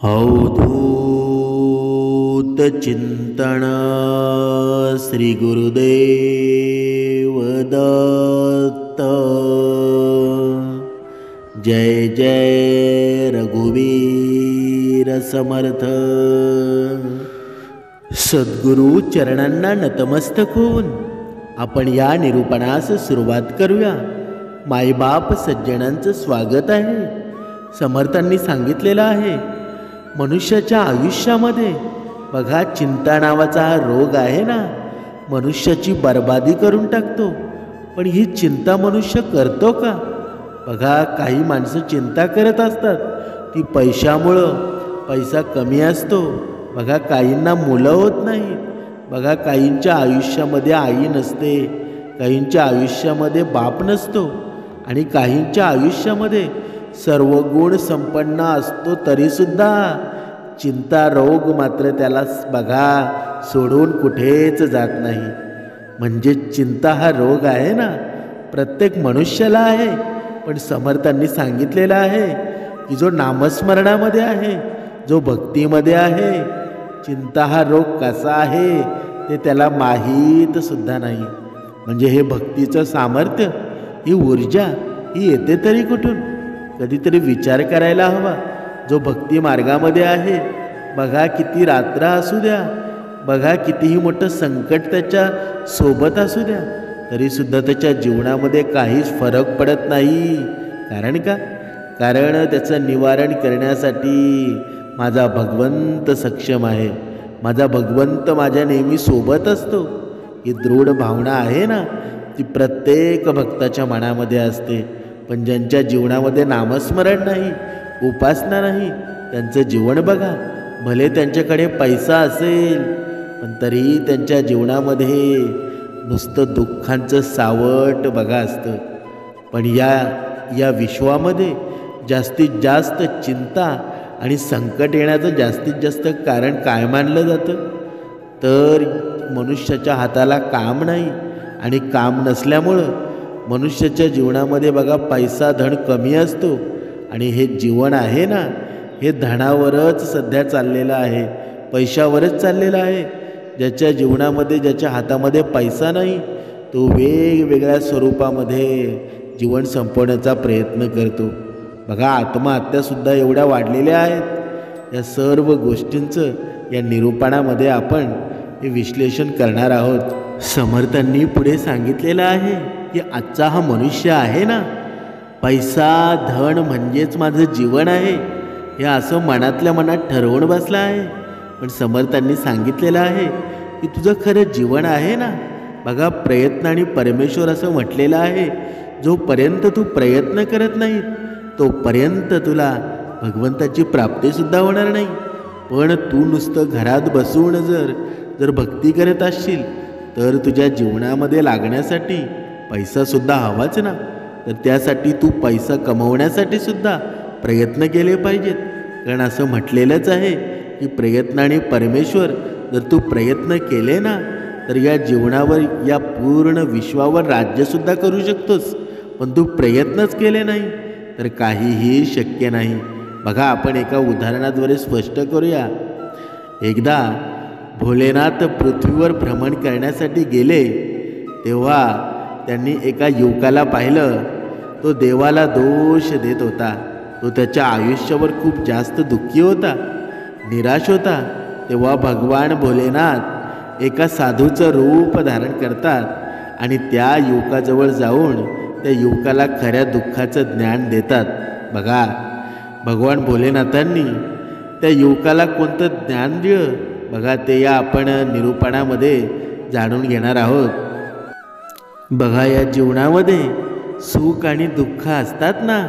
अवधूत चिंतन श्री गुरुदेव दत्त। जय जय रघुवीर समर्थ। सद्गुरु चरणांना नतमस्तक होऊन आपण या निरूपणास सुरुवात करूया। मायबाप सज्जनांचं स्वागत आहे। समर्थांनी सांगितलेलं आहे, मनुष्याच्या आयुष्यामध्ये बघा, चिंता नावाचा हा रोग आहे ना, मनुष्याची बर्बादी करून टाकतो। पण ही चिंता मनुष्य करतो का? बघा, काही माणसं चिंता करत असतात ती पैशामुळं, पैसा कमी असतो। बघा, काहींना मुलं होत नाही। बघा, काहींच्या आयुष्यामध्ये आई नसते, काहींच्या आयुष्यामध्ये बाप नसतो, आणि काहींच्या आयुष्यामध्ये सर्व गुण संपन्न असतो तरीसुद्धा चिंता रोग मात्र त्याला बघा सोडून कुठेच जात नाही। म्हणजे चिंता हा रोग आहे ना, प्रत्येक मनुष्याला आहे। पण समर्थांनी सांगितलेलं आहे की जो नामस्मरणामध्ये आहे, जो भक्तीमध्ये आहे, चिंता हा रोग कसा आहे ते त्याला माहीत सुद्धा नाही। म्हणजे हे भक्तीचं सामर्थ्य, ही ऊर्जा, ही येते तरी कुठून? कधीतरी विचार करायला हवा। जो भक्ती मार्गामध्ये आहे, बघा किती रात्र असू द्या, बघा कितीही मोठं संकट त्याच्या सोबत असू द्या, तरीसुद्धा त्याच्या जीवनामध्ये काहीच फरक पडत नाही। कारण का? कारण त्याचं निवारण करण्यासाठी माझा भगवंत सक्षम आहे, माझा भगवंत माझ्या नेहमी सोबत असतो। ही दृढ भावना आहे ना, ती प्रत्येक भक्ताच्या मनामध्ये असते। पण ज्यांच्या जीवनामध्ये नामस्मरण नाही, उपासना नाही, त्यांचं जीवन बघा, भले त्यांच्याकडे पैसा असेल पण तरीही त्यांच्या जीवनामध्ये नुसतं दुःखांचं सावट बघा असतं। पण या विश्वामध्ये जास्तीत जास्त चिंता आणि संकट येण्याचं जास्तीत जास्त कारण काय मानलं जातं? तर मनुष्याच्या हाताला काम नाही, आणि काम नसल्यामुळं मनुष्याच्या जीवनामध्ये बघा पैसा धन कमी असतो। आणि हे जीवन आहे ना, हे धनावरच सध्या चाललेलं आहे, पैशावरच चाललेलं आहे। ज्याच्या जीवनामध्ये, ज्याच्या हातामध्ये पैसा नाही, तो वेगवेगळ्या स्वरूपामध्ये जीवन संपवण्याचा प्रयत्न करतो। बघा, आत्महत्यासुद्धा एवढ्या वाढलेल्या आहेत। या सर्व गोष्टींचं या निरूपणामध्ये आपण हे विश्लेषण करणार आहोत। समर्थांनी पुढे सांगितलेलं आहे की आजचा हा मनुष्य आहे ना, पैसा धन म्हणजेच माझं जीवन आहे, हे असं मनातल्या मनात ठरवून बसला आहे। पण समर्थांनी सांगितलेलं आहे की तुझं खरं जीवन आहे ना, बघा प्रयत्न आणि परमेश्वर असं म्हटलेलं आहे, जोपर्यंत तू प्रयत्न करत नाही तोपर्यंत तुला भगवंताची प्राप्तीसुद्धा होणार नाही। पण तू नुसतं घरात बसून जर भक्ती करत असशील तर तुझ्या जीवनामध्ये लागण्यासाठी पैसासुद्धा हवाच ना, तर त्यासाठी तू पैसा कमवण्यासाठी सुद्धा प्रयत्न केले पाहिजेत। कारण असं म्हटलेलंच आहे की प्रयत्न आणि परमेश्वर, जर तू प्रयत्न केले ना तर या जीवनावर, या पूर्ण विश्वावर राज्यसुद्धा करू शकतोस। पण तू प्रयत्नच केले नाही तर काहीही शक्य नाही। बघा, आपण एका उदाहरणाद्वारे स्पष्ट करूया। एकदा भोलेनाथ पृथ्वीवर भ्रमण करण्यासाठी गेले, तेव्हा त्यांनी एका युवकाला पाहिलं। तो देवाला दोष देत होता, तो त्याच्या आयुष्यावर खूप जास्त दुःखी होता, निराश होता। तेव्हा भगवान भोलेनाथ एका साधूचं रूप धारण करतात आणि त्या युवकाजवळ जाऊन त्या युवकाला खऱ्या दुःखाचं ज्ञान देतात। बघा, भगवान भोलेनाथांनी त्या युवकाला कोणतं ज्ञान दिलं, बघा ते या आपण निरूपणामध्ये जाणून घेणार आहोत। बघा, या जीवनामध्ये सुख आणि दुःख असतात ना,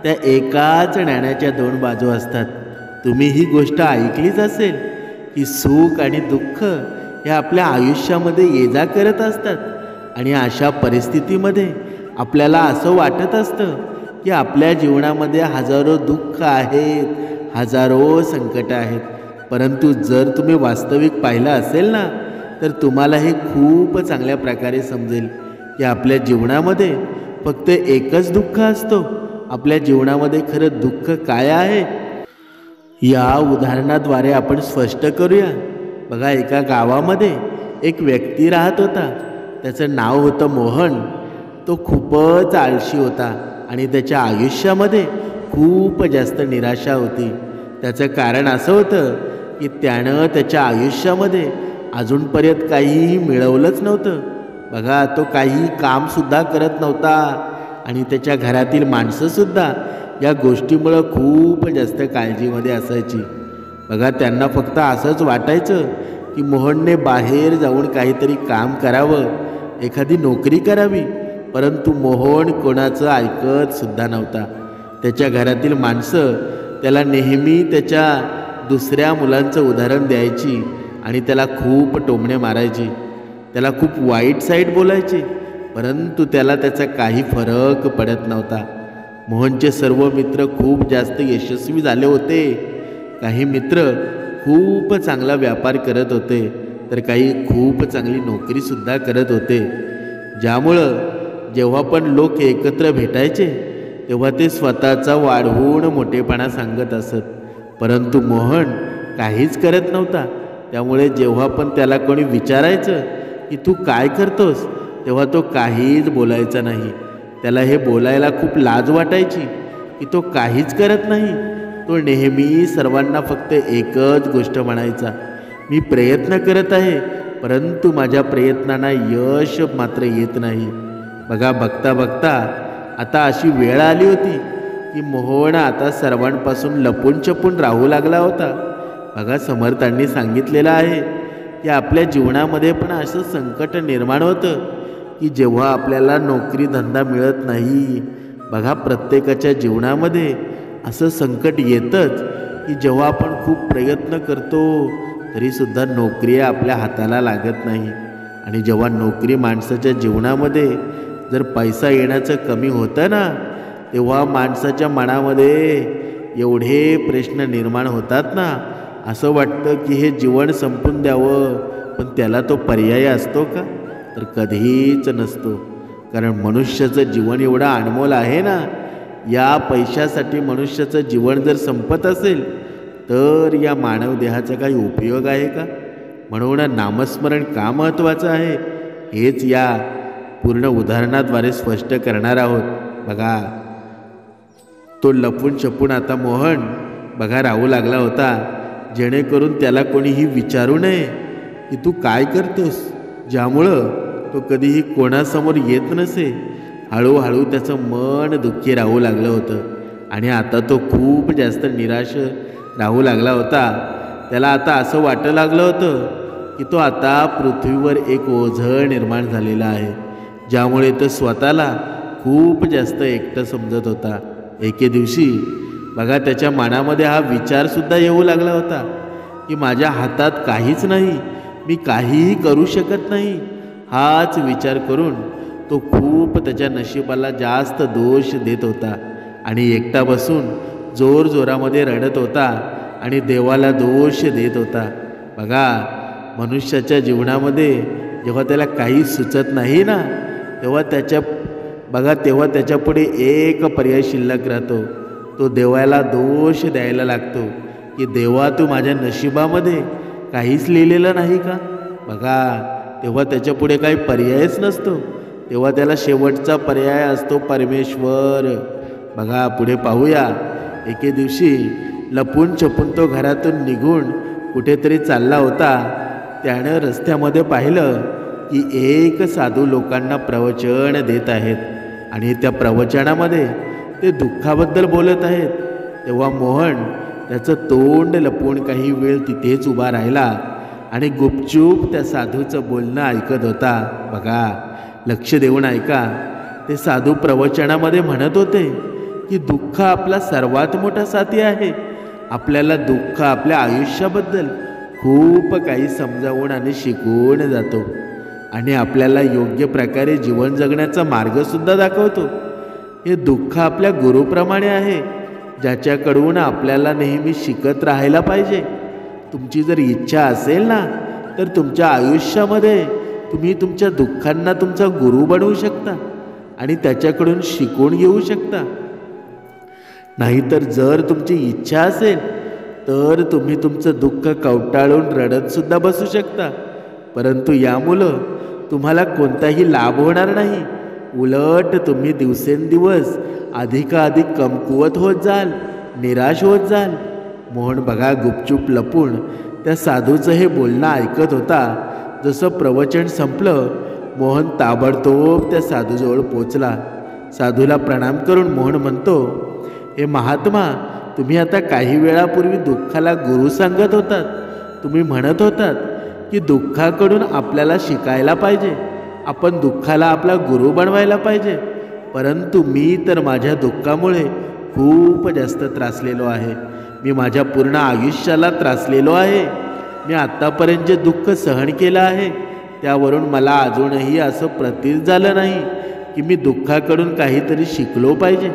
त्या एकाच नाण्याच्या दोन बाजू असतात। तुम्ही ही गोष्ट ऐकलीच असेल की सुख आणि दुःख हे आपल्या आयुष्यामध्ये ये-जा करत असतात। आणि अशा परिस्थितीमध्ये आपल्याला असं वाटत असतं की आपल्या जीवनामध्ये हजारो दुःख आहेत, हजारो संकट आहेत। परंतु जर तुम्ही वास्तविक पाहिलं असेल ना, तर तुम्हाला हे खूप चांगल्या प्रकारे समजेल की आपल्या जीवनामध्ये फक्त एकच दुःख असतो। आपल्या जीवनामध्ये खरं दुःख काय आहे? या उदाहरणाद्वारे आपण स्पष्ट करूया. बघा, एका गावामध्ये एक व्यक्ती राहत होता. त्याचं नाव होतं मोहन. तो खूपच आळशी होता आणि त्याच्या आयुष्यामध्ये खूप जास्त निराशा होती. त्याचं कारण असं होतं की त्यानं त्याच्या आयुष्यामध्ये अजूनपर्यंत काहीही मिळवलंच नव्हतं. बघा, तो काही कामसुद्धा करत नव्हता आणि त्याच्या घरातील माणसंसुद्धा या गोष्टीमुळं खूप जास्त काळजीमध्ये असायची. बघा, त्यांना फक्त असंच वाटायचं की मोहनने बाहेर जाऊन काहीतरी काम करावं, एखादी नोकरी करावी. परंतु मोहन कोणाचं ऐकतसुद्धा नव्हता. त्याच्या घरातील माणसं त्याला नेहमी त्याच्या दुसऱ्या मुलांचं उदाहरण द्यायची आणि त्याला खूप टोमणे मारायची, त्याला खूप वाईट साईड बोलायचे. परंतु त्याला त्याचा काही फरक पडत नव्हता. मोहनचे सर्व मित्र खूप जास्त यशस्वी झाले होते. काही मित्र खूप चांगला व्यापार करत होते, तर काही खूप चांगली नोकरीसुद्धा करत होते. ज्यामुळं जेव्हा पण लोक एकत्र भेटायचे तेव्हा ते स्वतःचा वाढवून मोठेपणा सांगत असत. परंतु मोहन काहीच करत नव्हता. त्यामुळे जेव्हा पण त्याला कोणी विचारायचं की तू काय करतोस, तेव्हा तो काहीच बोलायचा नाही. त्याला हे बोलायला खूप लाज वाटायची की तो काहीच करत नाही. तो नेहमी सर्वांना फक्त एकच गोष्ट म्हणायचा, मी प्रयत्न करत आहे, परंतु माझ्या प्रयत्नांना यश मात्र येत नाही. बघा, बघता बघता आता अशी वेळ आली होती की मोहन आता सर्वांपासून लपून छपून राहू लागला होता. बघा, समर्थांनी सांगितलेलं आहे की आपल्या जीवनामध्ये पण असं संकट निर्माण होतं की जेव्हा आपल्याला नोकरी धंदा मिळत नाही. बघा, प्रत्येकाच्या जीवनामध्ये असं संकट येतंच की जेव्हा आपण खूप प्रयत्न करतो तरीसुद्धा नोकरी आपल्या हाताला लागत नाही. आणि जेव्हा नोकरी माणसाच्या जीवनामध्ये जर पैसा येण्याचं कमी होतं ना, तेव्हा माणसाच्या मनामध्ये एवढे प्रश्न निर्माण होतात ना, असं वाटतं की हे जीवन संपून द्यावं. पण त्याला तो पर्याय असतो का? तर कधीच नसतो. कारण मनुष्याचं जीवन एवढं अनमोल आहे ना, या पैशासाठी मनुष्याचं जीवन जर संपत असेल तर या मानव देहाचा काही उपयोग आहे का? म्हणून नामस्मरण का महत्त्वाचं आहे हेच या पूर्ण उदाहरणाद्वारे स्पष्ट करणार आहोत. बघा, तो लपून छपून आता मोहन बघा राहू लागला होता, जेणेकरून त्याला कोणीही विचारू नये की तू काय करतोस, ज्यामुळं तो कधीही कोणासमोर येत नसे. हळूहळू त्याचं मन दुःखी राहू लागलं होतं आणि आता तो खूप जास्त निराश राहू लागला होता. त्याला आता असं वाटू लागलं होतं की तो आता पृथ्वीवर एक ओझं निर्माण झालेला आहे, ज्यामुळे तो स्वतःला खूप जास्त एकटं समजत होता. एके दिवशी बघा, त्याच्या मनामध्ये हा विचारसुद्धा येऊ लागला होता की माझ्या हातात काहीच नाही, मी काहीही करू शकत नाही. हाच विचार करून तो खूप त्याच्या नशिबाला जास्त दोष देत होता आणि एकटा बसून जोरजोरामध्ये रडत होता आणि देवाला दोष देत होता. बघा, मनुष्याच्या जीवनामध्ये जेव्हा त्याला काही सुचत नाही ना, तेव्हा त्याच्यापुढे एक पर्याय शिल्लक राहतो. तो देवाला दोष द्यायला लागतो की देवा, तू माझ्या नशिबामध्ये काहीच लिहिलेलं नाही का? बघा, तेव्हा त्याच्यापुढे काही पर्यायच नसतो. तेव्हा त्याला शेवटचा पर्याय असतो परमेश्वर. बघा, पुढे पाहूया. एके दिवशी लपून छपून तो घरातून निघून कुठेतरी चालला होता. त्यानं रस्त्यामध्ये पाहिलं की एक साधू लोकांना प्रवचन देत आहेत आणि त्या प्रवचनामध्ये ते दुःखाबद्दल बोलत आहेत. तेव्हा मोहन त्याचं तोंड लपवून काही वेळ तिथेच उभा राहिला आणि गुपचूप त्या साधूचं बोलणं ऐकत होता. बघा, लक्ष देऊन ऐका. ते साधू प्रवचनामध्ये म्हणत होते की दुःख आपला सर्वात मोठा साथी आहे. आपल्याला दुःख आपल्या आयुष्याबद्दल खूप काही समजावून आणि शिकवून जातो आणि आपल्याला योग्य प्रकारे जीवन जगण्याचा मार्गसुद्धा दाखवतो. हे दुःख आपल्या गुरुप्रमाणे आहे, ज्याच्याकडून आपल्याला नेहमी शिकत राहायला पाहिजे. तुमची जर इच्छा असेल ना, तर तुमच्या आयुष्यामध्ये तुम्ही तुमच्या दुःखांना तुमचा गुरु बनवू शकता आणि त्याच्याकडून शिकून घेऊ शकता. नाहीतर जर तुमची इच्छा असेल तर तुम्ही तुमचं दुःख कवटाळून रडतसुद्धा बसू शकता, परंतु यामुळं तुम्हाला कोणताही लाभ होणार नाही. उलट तुम्ही दिवसेंदिवस अधिकाधिक कमकुवत होत जाल, निराश होत जाल. मोहन बघा गुपचूप लपून त्या साधूचं हे बोलणं ऐकत होता. जसं प्रवचन संपलं, मोहन ताबडतोब त्या साधूजवळ पोचला. साधूला प्रणाम करून मोहन म्हणतो, हे महात्मा, तुम्ही आता काही वेळापूर्वी दुःखाला गुरु सांगत होतात. तुम्ही म्हणत होतात की दुःखाकडून आपल्याला शिकायला पाहिजे, आपण दुःखाला आपला गुरु बनवायला पाहिजे. परंतु मी तर माझ्या दुःखामुळे खूप जास्त त्रासलेलो आहे. मी माझ्या पूर्ण आयुष्याला त्रासलेलो आहे. मी आत्तापर्यंत जे दुःख सहन केलं आहे त्यावरून मला अजूनही असं प्रतीत झालं नाही की मी दुःखाकडून काहीतरी शिकलो पाहिजे.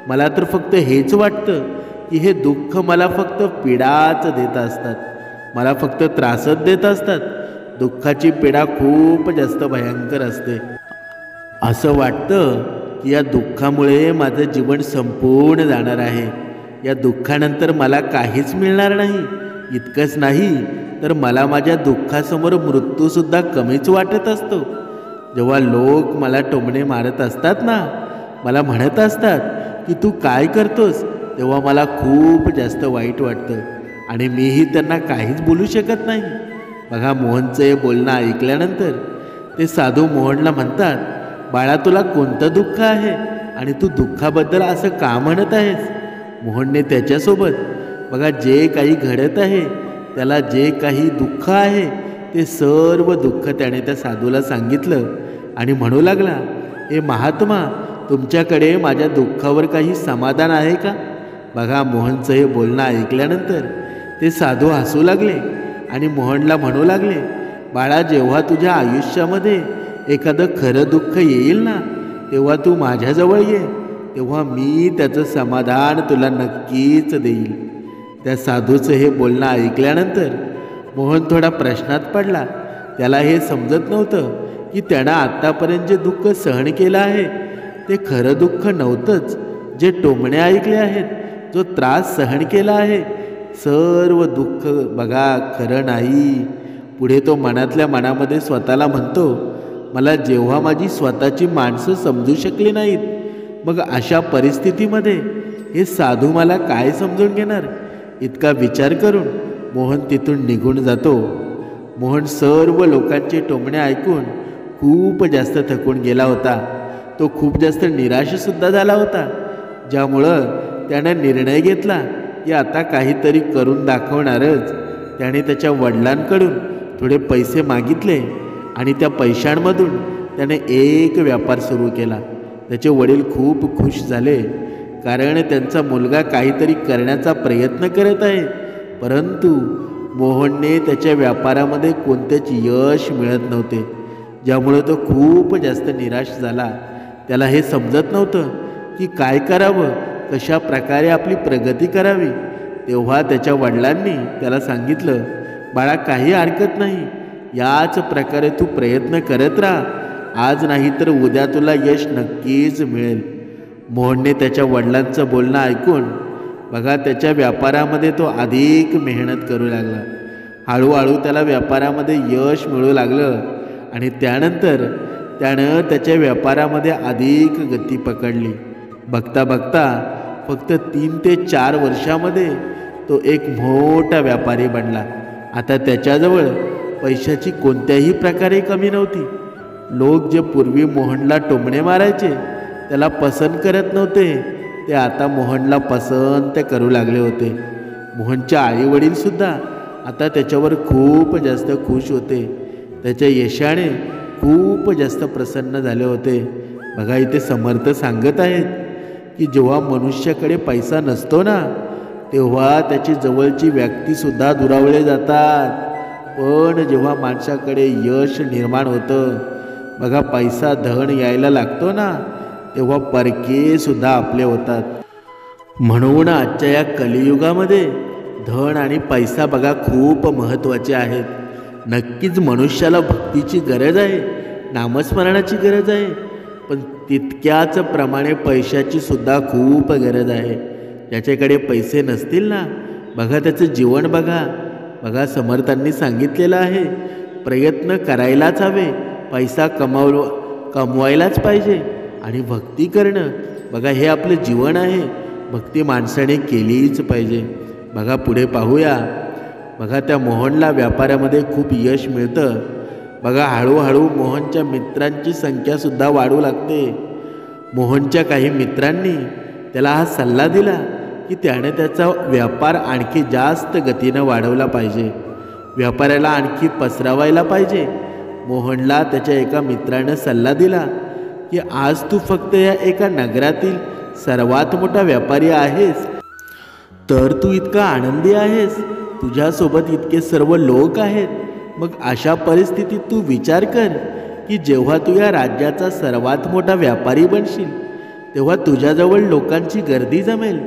मला तर फक्त हेच वाटतं की हे दुःख मला फक्त पीडाच देत असतात, मला फक्त त्रासच देत असतात. दुःखाची पीडा खूप जास्त भयंकर असते. असं वाटतं की या दुःखामुळे माझं जीवन संपूर्ण जाणार आहे. या दुःखानंतर मला काहीच मिळणार नाही. इतकंच नाही तर मला माझ्या दुःखासमोर मृत्यूसुद्धा कमीच वाटत असतो. जेव्हा लोक मला टोमणे मारत असतात ना, मला म्हणत असतात की तू काय करतोस, तेव्हा मला खूप जास्त वाईट वाटतं आणि मीही त्यांना काहीच बोलू शकत नाही. बघा, मोहनचं हे बोलणं ऐकल्यानंतर ते साधू मोहनला म्हणतात, बाळा, तुला कोणतं दुःख आहे आणि तू दुःखाबद्दल असं का म्हणत आहेस? मोहनने त्याच्यासोबत बघा जे काही घडत आहे, त्याला जे काही दुःख आहे ते सर्व दुःख त्याने त्या साधूला सांगितलं आणि म्हणू लागला, हे महात्मा, तुमच्याकडे माझ्या दुःखावर काही समाधान आहे का? बघा, मोहनचं हे बोलणं ऐकल्यानंतर ते साधू हसू लागले आणि मोहनला म्हणू लागले, बाळा, जेव्हा तुझ्या आयुष्यामध्ये एखादं खरं दुःख येईल ना, तेव्हा तू माझ्याजवळ ये, तेव्हा मी त्याचं समाधान तुला नक्कीच देईल. त्या साधूचं हे बोलणं ऐकल्यानंतर मोहन थोडा प्रश्नात पडला. त्याला हे समजत नव्हतं की त्यानं आत्तापर्यंत जे दुःख सहन केलं आहे ते खरं दुःख नव्हतंच. जे टोमणे ऐकले आहेत, जो त्रास सहन केला आहे, सर्व दुःख बघा खरं नाही. पुढे तो मनातल्या मनामध्ये स्वतःला म्हणतो, मला जेव्हा माझी स्वतःची माणसं समजू शकली नाहीत, मग अशा परिस्थितीमध्ये हे साधू मला काय समजून घेणार? इतका विचार करून मोहन तिथून निघून जातो. मोहन सर्व लोकांचे टोमणे ऐकून खूप जास्त थकून गेला होता. तो खूप जास्त निराशसुद्धा झाला होता, ज्यामुळं त्यानं निर्णय घेतला की आता काहीतरी करून दाखवणारच. त्याने त्याच्या वडिलांकडून थोडे पैसे मागितले आणि त्या पैशांमधून त्याने एक व्यापार सुरू केला. त्याचे वडील खूप खुश झाले, कारण त्यांचा मुलगा काहीतरी करण्याचा प्रयत्न करत आहे. परंतु मोहनने त्याच्या व्यापारामध्ये कोणतेच यश मिळत नव्हते, ज्यामुळे तो खूप जास्त निराश झाला. त्याला हे समजत नव्हतं की काय करावं, कशा प्रकारे आपली प्रगती करावी. तेव्हा त्याच्या वडिलांनी त्याला सांगितलं, बाळा, काही हरकत नाही, याच प्रकारे तू प्रयत्न करत राहा, आज नाही तर उद्या तुला यश नक्कीच मिळेल. मोहनने त्याच्या वडिलांचं बोलणं ऐकून बघा त्याच्या व्यापारामध्ये तो अधिक मेहनत करू लागला. हळूहळू त्याला व्यापारामध्ये यश मिळू लागलं आणि त्यानंतर त्यानं त्याच्या व्यापारामध्ये अधिक गती पकडली. बघता बघता फक्त 3 ते 4 वर्षामध्ये तो एक मोठा व्यापारी बनला. आता त्याच्याजवळ पैशाची कोणत्याही प्रकारे कमी नव्हती. लोक जे पूर्वी मोहनला टोमणे मारायचे, त्याला पसंत करत नव्हते, ते आता मोहनला पसंत करू लागले होते. मोहनच्या आईवडीलसुद्धा आता त्याच्यावर खूप जास्त खुश होते. त्याच्या यशाने खूप जास्त प्रसन्न झाले होते. बघा, इथे समर्थ सांगत आहेत की जेव्हा मनुष्याकडे पैसा नसतो ना, तेव्हा त्याची जवळची व्यक्तीसुद्धा दुरावले जातात. पण जेव्हा माणसाकडे यश निर्माण होतं, बघा पैसा धन यायला लागतो ना, तेव्हा परके सुद्धा आपले होतात. म्हणून आजच्या या कलियुगामध्ये धन आणि पैसा बघा खूप महत्त्वाचे आहेत. नक्कीच मनुष्याला भक्तीची गरज आहे, नामस्मरणाची गरज आहे, पण तितक्याच प्रमाणे पैशाची सुद्धा खूप गरज आहे. ज्याच्याकडे पैसे नसतील ना, बघा त्याचं जीवन बघा. बघा समर्थांनी सांगितलेलं आहे, प्रयत्न करायलाच हवे, पैसा कमवायलाच पाहिजे आणि भक्ती करणं, बघा हे आपलं जीवन आहे. भक्ती माणसाने केलीच पाहिजे. बघा पुढे पाहूया. बघा त्या मोहनला व्यापारामध्ये खूप यश मिळतं. बघा हळूहळू मोहनच्या मित्रांची संख्यासुद्धा वाढू लागते. मोहनच्या काही मित्रांनी त्याला हा सल्ला दिला की त्याने त्याचा व्यापार आणखी जास्त गतीनं वाढवला पाहिजे, व्यापाराला आणखी पसरवायला पाहिजे. मोहनला त्याच्या एका मित्रानं सल्ला दिला की आज तू फक्त या एका नगरातील सर्वात मोठा व्यापारी आहेस, तर तू इतका आनंदी आहेस, तुझ्यासोबत इतके सर्व लोक आहेत. मग अशा परिस्थितीत तू विचार कर की जेव्हा तू या राज्याचा सर्वात मोठा व्यापारी बनशील तेव्हा तुझ्याजवळ लोकांची गर्दी जमेल,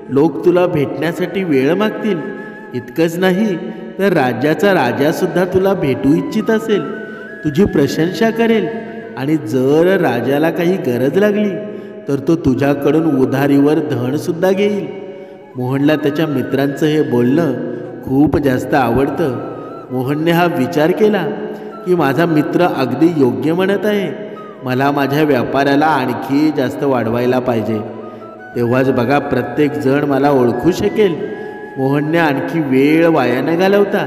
लोक तुला भेटण्यासाठी वेळ मागतील. इतकंच नाही तर राज्याचा राजासुद्धा तुला भेटू इच्छित असेल, तुझी प्रशंसा करेल आणि जर राजाला काही गरज लागली तर तो तुझ्याकडून उधारीवर धनसुद्धा घेईल. मोहनला त्याच्या मित्रांचं हे बोलणं खूप जास्त आवडतं. मोहनने हा विचार केला की माझा मित्र अगदी योग्य म्हणत आहे, मला माझ्या व्यापाराला आणखी जास्त वाढवायला पाहिजे, तेव्हाच बघा प्रत्येक जण मला ओळखू शकेल. मोहनने आणखी वेळ वाया न घालवता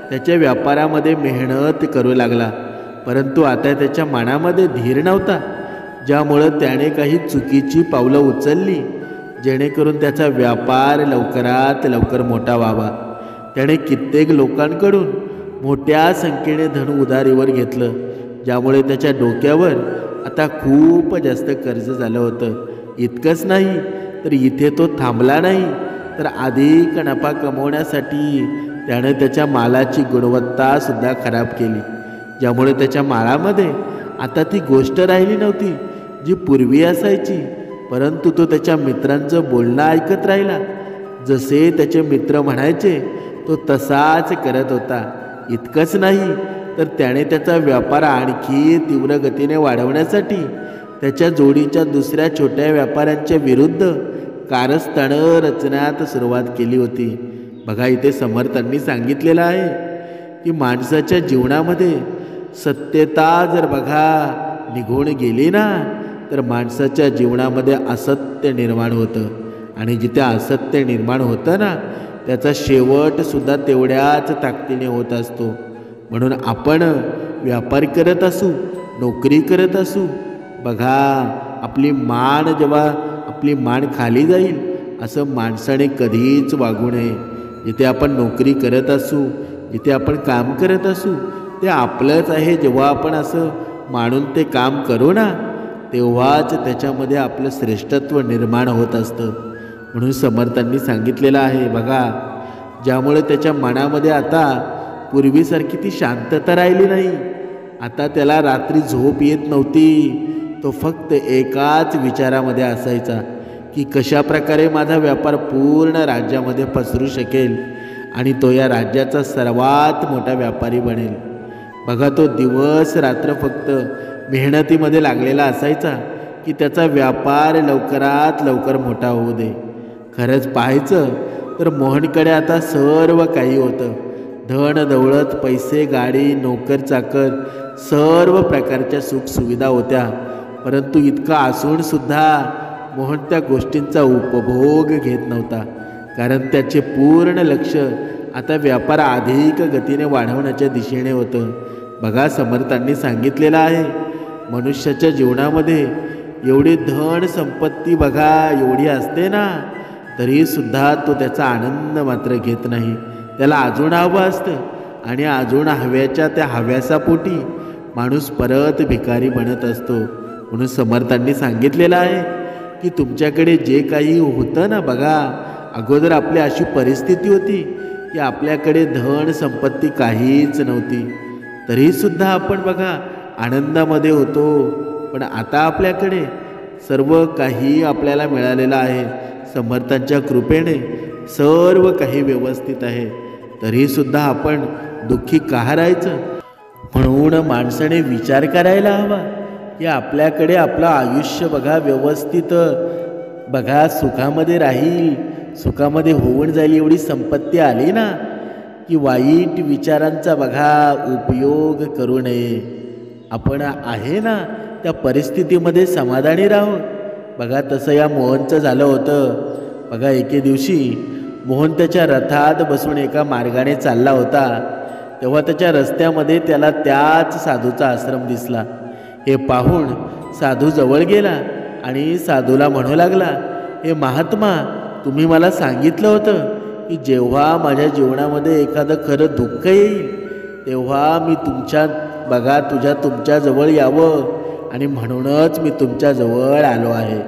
त्याच्या व्यापारामध्ये मेहनत करू लागला. परंतु आता त्याच्या मनामध्ये धीर नव्हता, ज्यामुळं त्याने काही चुकीची पावलं उचलली जेणेकरून त्याचा व्यापार लवकरात लवकर मोठा व्हावा. त्याने कित्येक लोकांकडून मोठ्या संख्येने धन उधारीवर घेतलं, ज्यामुळे त्याच्या डोक्यावर आता खूप जास्त कर्ज झालं होतं. इतकंच नाही तर इथे तो थांबला नाही, तर अधिक नफा कमवण्यासाठी त्याने त्याच्या मालाची गुणवत्तासुद्धा खराब केली, ज्यामुळे त्याच्या मालामध्ये आता ती गोष्ट राहिली नव्हती जी पूर्वी असायची. परंतु तो त्याच्या मित्रांचं बोलणं ऐकत राहिला. जसे त्याचे मित्र म्हणायचे तो तसाच करत होता. इतकंच नाही तर त्याने त्याचा व्यापार आणखी तीव्र गतीने वाढवण्यासाठी त्याच्या जोडीच्या दुसऱ्या छोट्या व्यापाऱ्यांच्या विरुद्ध कारस्थानं रचण्यात सुरुवात केली होती. बघा इथे समर्थांनी सांगितलेलं आहे की माणसाच्या जीवनामध्ये सत्यता जर बघा निघून गेली ना तर माणसाच्या जीवनामध्ये असत्य निर्माण होतं, आणि जिथे असत्य निर्माण होतं ना त्याचा शेवटसुद्धा तेवढ्याच ताकदीने होत असतो. म्हणून आपण व्यापार करत असू, नोकरी करत असू, बघा आपली मान खाली जाईल असं माणसाने कधीच वागू नये. जिथे आपण नोकरी करत असू, जिथे आपण काम करत असू ते आपलंच आहे, जेव्हा आपण असं मानून ते काम करू ना तेव्हाच त्याच्यामध्ये आपलं श्रेष्ठत्व निर्माण होत असतं. म्हणून समर्थांनी सांगितलेलं आहे बघा, ज्यामुळे त्याच्या मनामध्ये आता पूर्वीसारखी ती शांतता राहिली नाही. आता त्याला रात्री झोप येत नव्हती. तो फक्त एकाच विचारामध्ये असायचा की कशा प्रकारे माझा व्यापार पूर्ण राज्यामध्ये पसरू शकेल आणि तो या राज्याचा सर्वात मोठा व्यापारी बनेल. बघा तो दिवस रात्र फक्त मेहनतीमध्ये लागलेला असायचा की त्याचा व्यापार लवकरात लवकर मोठा होऊ दे. खरंच पाहायचं तर मोहनकडे आता सर्व काही होतं, धन दौलत, पैसे, गाडी, नोकर चाकर, सर्व प्रकारच्या सुखसुविधा होत्या. परंतु इतका असूनसुद्धा मोहन त्या गोष्टींचा उपभोग घेत नव्हता, कारण त्याचे पूर्ण लक्ष आता व्यापार अधिक गतीने वाढवण्याच्या दिशेने होतं. बघा समर्थांनी सांगितलेलं आहे, मनुष्याच्या जीवनामध्ये एवढी धन संपत्ती बघा एवढी असते ना तरीसुद्धा तो त्याचा आनंद मात्र घेत नाही. त्याला अजून हवं असतं आणि अजून हव्याच्या त्या हव्यासापोटी माणूस परत भिकारी बनत असतो. म्हणून समर्थांनी सांगितलेलं आहे की तुमच्याकडे जे काही होतं ना बघा, अगोदर आपली अशी परिस्थिती होती की आपल्याकडे धन संपत्ती काहीच नव्हती, तरीसुद्धा आपण बघा आनंदामध्ये होतो. पण आता आपल्याकडे सर्व काही आपल्याला मिळालेलं आहे. समर्थांच्या कृपेने सर्व काही व्यवस्थित आहे, तरीसुद्धा आपण दुःखी का राहायचं. म्हणून माणसाने विचार करायला हवा की आपल्याकडे आपलं आयुष्य बघा व्यवस्थित बघा सुखामध्ये राहील, सुखामध्ये होऊन जाईल एवढी संपत्ती आली ना, की वाईट विचारांचा बघा उपयोग करू नये. आपण आहे ना त्या परिस्थितीमध्ये समाधानी राहू. बघा तसं या मोहनचं झालं होतं. बघा एके दिवशी मोहन त्याच्या रथात बसून एका मार्गाने चालला होता. तेव्हा त्याच्या रस्त्यामध्ये त्याला त्याच साधूचा आश्रम दिसला. हे पाहून साधू जवळ गेला आणि साधूला म्हणू लागला, हे महात्मा, तुम्ही मला सांगितलं होतं की जेव्हा माझ्या जीवनामध्ये एखादं खरं दुःख येईल तेव्हा मी तुमच्याजवळ यावं, आणि म्हणूनच मी तुमच्याजवळ आलो आहे.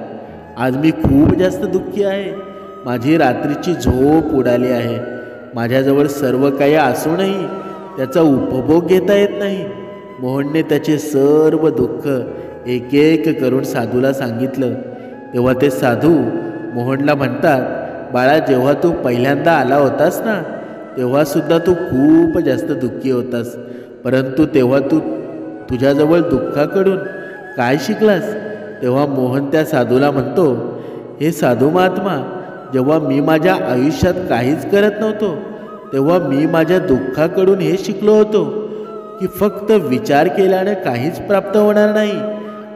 आज मी खूप जास्त दुःखी आहे. माझी रात्रीची झोप उडाली आहे. माझ्याजवळ सर्व काही असूनही त्याचा उपभोग घेता येत नाही. मोहनने त्याचे सर्व दुःख एक एक करून साधूला सांगितलं. तेव्हा ते साधू मोहनला म्हणतात, बाळा, जेव्हा तू पहिल्यांदा आला होतास ना तेव्हासुद्धा तू खूप जास्त दुःखी होतास, परंतु तेव्हा तुझ्याजवळ दुःखाकडून काय शिकलास? तेव्हा मोहन त्या साधूला म्हणतो, हे साधू महात्मा, जेव्हा मी माझ्या आयुष्यात काहीच करत नव्हतो तेव्हा मी माझ्या दुःखाकडून हे शिकलो होतो की फक्त विचार केल्याने काहीच प्राप्त होणार नाही,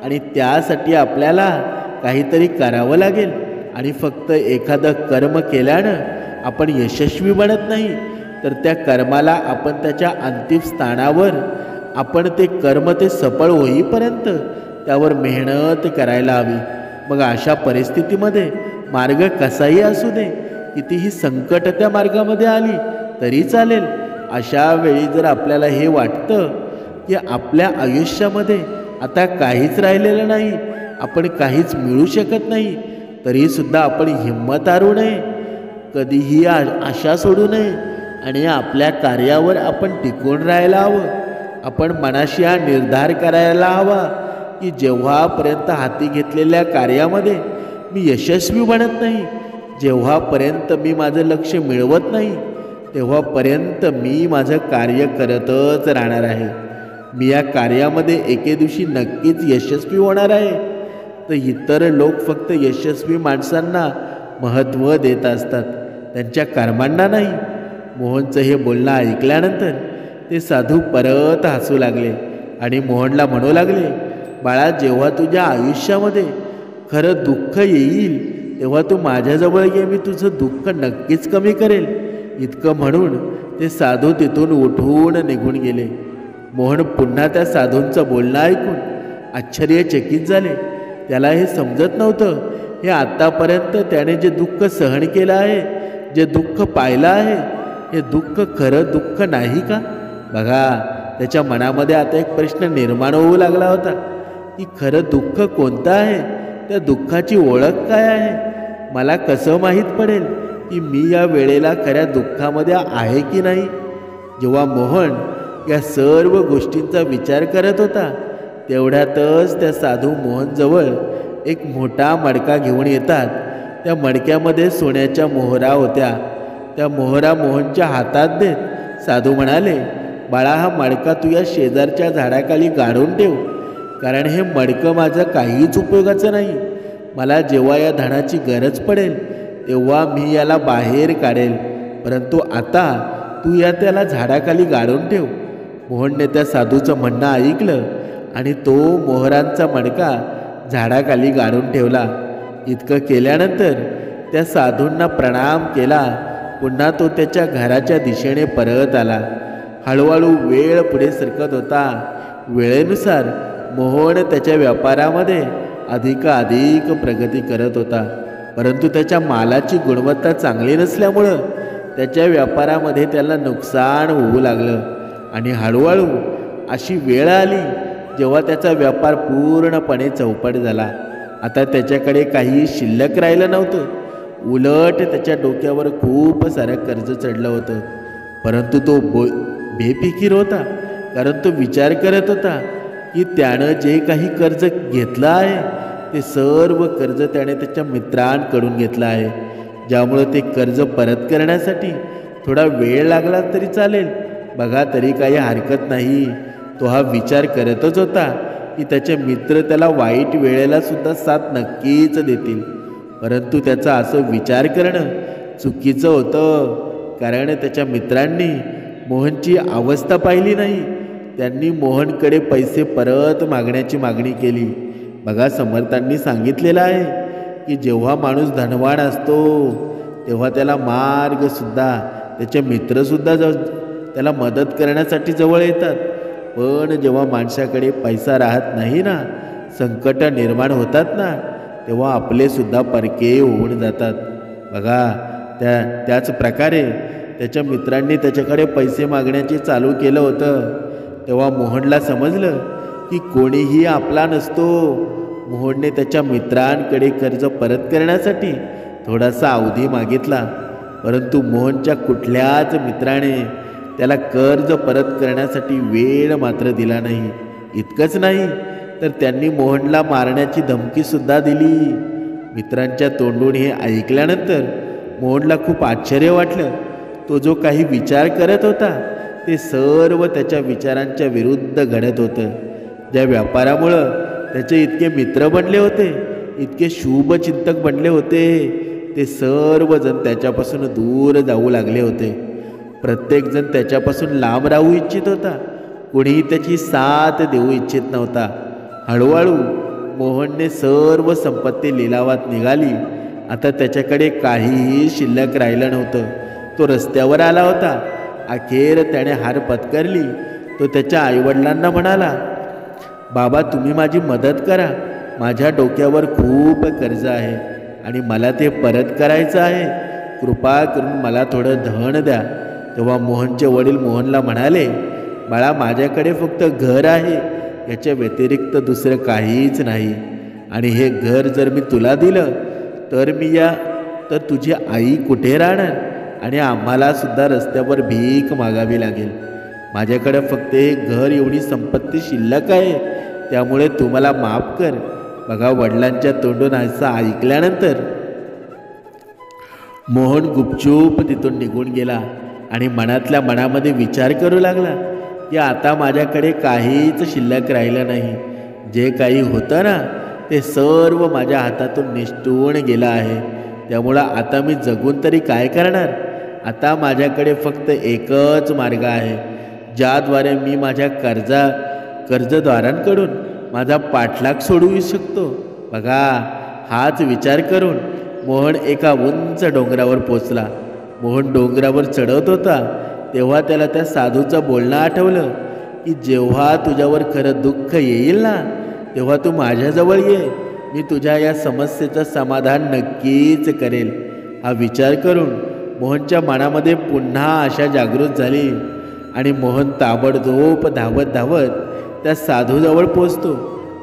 आणि त्यासाठी आपल्याला काहीतरी करावं लागेल, आणि फक्त एखादं कर्म केल्यानं आपण यशस्वी बनत नाही, तर त्या कर्माला आपण त्याच्या अंतिम स्थानावर आपण ते कर्म ते सफळ होईपर्यंत त्यावर मेहनत करायला हवी. मग अशा परिस्थितीमध्ये मार्ग कसाही असू दे, कितीही संकट त्या मार्गामध्ये आली तरी चालेल. अशा वेळी जर आपल्याला हे वाटतं की आपल्या आयुष्यामध्ये आता काहीच राहिलेलं नाही, आपण काहीच मिळू शकत नाही, तरीसुद्धा आपण हिंमत हारू नये, कधीही आशा सोडू नये, आणि आपल्या कार्यावर आपण टिकून राहायला हवं. आपण मनाशी हा निर्धार करायला हवा की जेव्हापर्यंत हाती घेतलेल्या कार्यामध्ये मी यशस्वी बनत नाही, जेव्हापर्यंत मी माझं लक्ष मिळवत नाही, तेव्हापर्यंत मी माझं कार्य करतच राहणार आहे. मी या कार्यामध्ये एके दिवशी नक्कीच यशस्वी होणार आहे. तर इतर लोक फक्त यशस्वी माणसांना महत्त्व देत असतात, त्यांच्या कर्मांना नाही. मोहनचं हे बोलणं ऐकल्यानंतर ते साधू परत हसू लागले आणि मोहनला म्हणू लागले, बाळा, जेव्हा तुझ्या आयुष्यामध्ये खरं दुःख येईल तेव्हा तू माझ्याजवळ ये, मी तुझं दुःख नक्कीच कमी करेल. इतकं म्हणून ते साधू तिथून उठून निघून गेले. मोहन पुन्हा त्या साधूंचं बोलणं ऐकून आश्चर्यचकित झाले. त्याला हे समजत नव्हतं, हे आत्तापर्यंत त्याने जे दुःख सहन केलं आहे, जे दुःख पाहिलं आहे, हे दुःख खरं दुःख नाही का? बघा, त्याच्या मनामध्ये आता एक प्रश्न निर्माण होऊ लागला होता की खरं दुःख कोणतं आहे, त्या दुःखाची ओळख काय आहे, मला कसं माहीत पडेल की मी या वेळेला खऱ्या दुःखामध्ये आहे की नाही? जेव्हा मोहन या सर्व गोष्टींचा विचार करत होता तेवढ्यातच त्या साधू मोहनजवळ एक मोठा मडका घेऊन येतात. त्या मडक्यामध्ये सोन्याच्या मोहरा होत्या. त्या मोहरा मोहनच्या हातात देत साधू म्हणाले, बाळा, हा मडका तू या शेजारच्या झाडाखाली गाडून ठेव, कारण हे मडकं माझं काहीच उपयोगाचं नाही. मला जेव्हा या धनाची गरज पडेल तेव्हा मी याला बाहेर काढेल, परंतु आता तू त्याला झाडाखाली गाडून ठेव. मोहनने त्या साधूचं म्हणणं ऐकलं आणि तो मोहरांचा मडका झाडाखाली गाडून ठेवला. इतकं केल्यानंतर त्या साधूंना प्रणाम केला. पुन्हा तो त्याच्या घराच्या दिशेने परत आला. हळूहळू वेळ पुढे सरकत होता. वेळेनुसार मोहन त्याच्या व्यापारामध्ये अधिकाधिक प्रगती करत होता, परंतु त्याच्या मालाची गुणवत्ता चांगली नसल्यामुळं त्याच्या व्यापारामध्ये त्याला नुकसान होऊ लागलं. आणि हळूहळू अशी वेळ आली जेव्हा त्याचा व्यापार पूर्णपणे चौपट झाला. आता त्याच्याकडे काही शिल्लक राहिलं नव्हतं. उलट त्याच्या डोक्यावर खूप सारं कर्ज चढलं होतं, परंतु तो बेफिकीर होता, कारण तो विचार करत होता की त्यानं जे काही कर्ज घेतलं आहे ते सर्व कर्ज त्याने त्याच्या मित्रांकडून घेतलं आहे, ज्यामुळं ते कर्ज परत करण्यासाठी थोडा वेळ लागला तरी चालेल. बघा, तरी काही हरकत नाही. तो हा विचार करतच होता की त्याचे मित्र त्याला वाईट वेळेला सुद्धा साथ नक्कीच देतील, परंतु त्याचा असं विचार करणं चुकीचं होतं, कारण त्याच्या मित्रांनी मोहनची अवस्था पाहिली नाही. त्यांनी मोहनकडे पैसे परत मागण्याची मागणी केली. बघा, समर्थांनी सांगितलेलं आहे की जेव्हा माणूस धनवान असतो तेव्हा त्याला मार्गसुद्धा, त्याचे मित्रसुद्धा त्याला मदत करण्यासाठी जवळ येतात. पण जेव्हा माणसाकडे पैसा राहत नाही ना, संकट निर्माण होतात ना, तेव्हा आपलेसुद्धा परके होऊन जातात. बघा, त्याच प्रकारे त्याच्या मित्रांनी त्याच्याकडे पैसे मागण्याचे चालू केलं होतं. तेव्हा मोहनला समजलं की कोणीही आपला नसतो. मोहनने त्याच्या मित्रांकडे कर्ज परत करण्यासाठी थोडासा अवधी मागितला, परंतु मोहनच्या कुठल्याच मित्राने त्याला कर्ज परत करण्यासाठी वेळ मात्र दिला नाही. इतकंच नाही तर त्यांनी मोहनला मारण्याची धमकीसुद्धा दिली. मित्रांच्या तोंडून हे ऐकल्यानंतर मोहनला खूप आश्चर्य वाटलं. तो जो काही विचार करत होता ते सर्व त्याच्या विचारांच्या विरुद्ध घडत होतं. ज्या व्यापारामुळं त्याचे इतके मित्र बनले होते, इतके शुभचिंतक बनले होते, ते सर्वजण त्याच्यापासून दूर जाऊ लागले होते. प्रत्येकजण त्याच्यापासून लांब राहू इच्छित होता. कोणीही त्याची साथ देऊ इच्छित नव्हता. हळूहळू मोहनने सर्व संपत्ती लिलावात निघाली. आता त्याच्याकडे काहीही शिल्लक राहिलं नव्हतं. तो रस्त्यावर आला होता. अखेर त्याने हार पत्करली. तो त्याच्या आईवडिलांना म्हणाला, बाबा, तुम्ही माझी मदत करा. माझ्या डोक्यावर खूप कर्ज आहे आणि मला ते परत करायचं आहे. कृपा करून मला थोडं धन द्या. तेव्हा मोहनचे वडील मोहनला म्हणाले, बाळा, माझ्याकडे फक्त घर आहे, याच्या व्यतिरिक्त दुसरं काहीच नाही. आणि हे घर जर मी तुला दिलं तर तुझी आई कुठे राहणार आणि आम्हाला सुद्धा रस्त्यावर भीक मागावी लागेल. माझ्याकडे फक्त हे घर एवढी संपत्ती शिल्लक आहे, त्यामुळे तू मला माफ कर. बघा, वडिलांच्या तोंडून असं ऐकल्यानंतर मोहन गुपचूप तिथून निघून गेला आणि मनातल्या मनामध्ये विचार करू लागला की आता माझ्याकडे काहीच शिल्लक राहिलं नाही. जे काही होतं ना ते सर्व माझ्या हातातून निसटून गेलं आहे. त्यामुळं आता मी जगून तरी काय करणार. आता माझ्याकडे फक्त एकच मार्ग आहे, ज्याद्वारे मी माझ्या कर्जदारांकडून माझा पाठलाग सोडवू शकतो. बघा, हाच विचार करून मोहन एका उंच डोंगरावर पोचला. मोहन डोंगरावर चढत होता तेव्हा त्याला त्या साधूचं बोलणं आठवलं की जेव्हा तुझ्यावर खरं दुःख येईल ना, तेव्हा तू माझ्याजवळ ये. मी तुझ्या या समस्येचं समाधान नक्कीच करेल. हा विचार करून मोहनच्या मनामध्ये पुन्हा आशा जागृत झाली आणि मोहन ताबडतोब धावत धावत त्या साधूजवळ पोचतो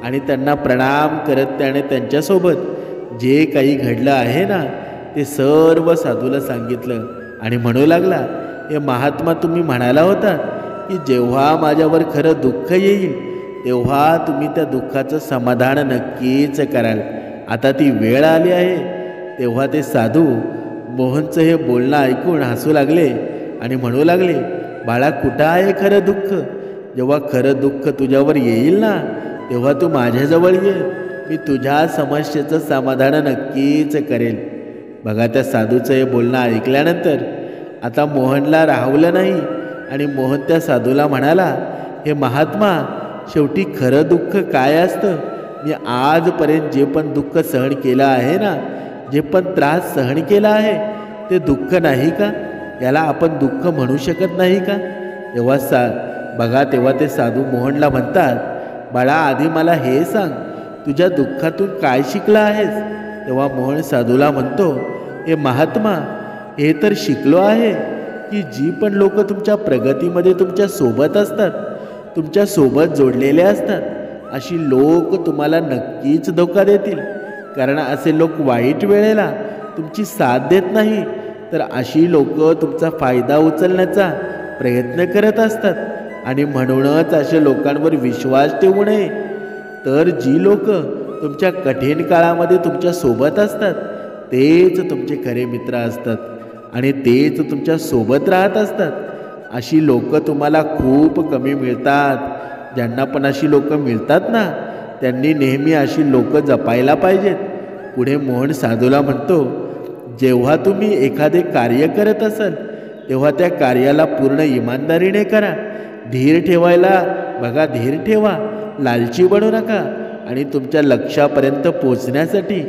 आणि त्यांना प्रणाम करत त्याने त्यांच्यासोबत जे काही घडलं आहे ना ते सर्व साधूला सांगितलं आणि म्हणू लागला, हे महात्मा, तुम्ही म्हणाला होता की जेव्हा माझ्यावर खरं दुःख येईल तेव्हा तुम्ही त्या दुःखाचं समाधान नक्कीच कराल. आता ती वेळ आली आहे. तेव्हा ते साधू मोहनचं हे बोलणं ऐकून हसू लागले आणि म्हणू लागले, बाळा, कुठं आहे खरं दुःख. जेव्हा खरं दुःख तुझ्यावर येईल ना तेव्हा तू माझ्याजवळ ये. मी तुझ्या समस्येचं समाधान नक्कीच करेल. बघा, त्या साधूचं हे बोलणं ऐकल्यानंतर आता मोहनला राहवलं नाही आणि मोहन त्या साधूला म्हणाला, हे महात्मा, शेवटी खरं दुःख काय असतं. मी आजपर्यंत जे पण दुःख सहन केलं आहे ना, जे पण त्रास सहन केला आहे ते दुःख नाही का. याला आपण दुःख म्हणू शकत नाही का. तेव्हा ते साधू मोहनला म्हणतात, बाळा, आधी मला हे सांग, तुझ्या दुःखातून काय शिकला आहेस. तेव्हा मोहन साधूला म्हणतो, हे महात्मा, हे तर शिकलो आहे की जी पण लोक तुमच्या प्रगतीमध्ये तुमच्या सोबत असतात, तुमच्या सोबत जोडलेले असतात, अशी लोक तुम्हाला नक्कीच धोका देतील. कारण असे लोक वाईट वेळेला तुमची साथ देत नाही, तर अशी लोक तुमचा फायदा उचलण्याचा प्रयत्न करत असतात. आणि म्हणूनच अशा लोकांवर विश्वास ठेवू नये. तर जी लोक तुमच्या कठीण काळामध्ये तुमच्या सोबत असतात तेच तुमचे खरे मित्र असतात आणि तेच तुमच्या सोबत राहत असतात. अशी लोक तुम्हाला खूप कमी मिळतात. ज्यांना पण अशी लोक मिळतात ना, त्यांनी नेहमी अशी लोक जपायला पाहिजेत. पुढे मोहन साधूला म्हणतो, जेव्हा तुम्ही एखादे कार्य करत असाल तेव्हा त्या कार्याला पूर्ण इमानदारीने करा. धीर ठेवायला बघा, धीर ठेवा, लालची बनू नका आणि तुमच्या लक्ष्यापर्यंत पोचण्यासाठी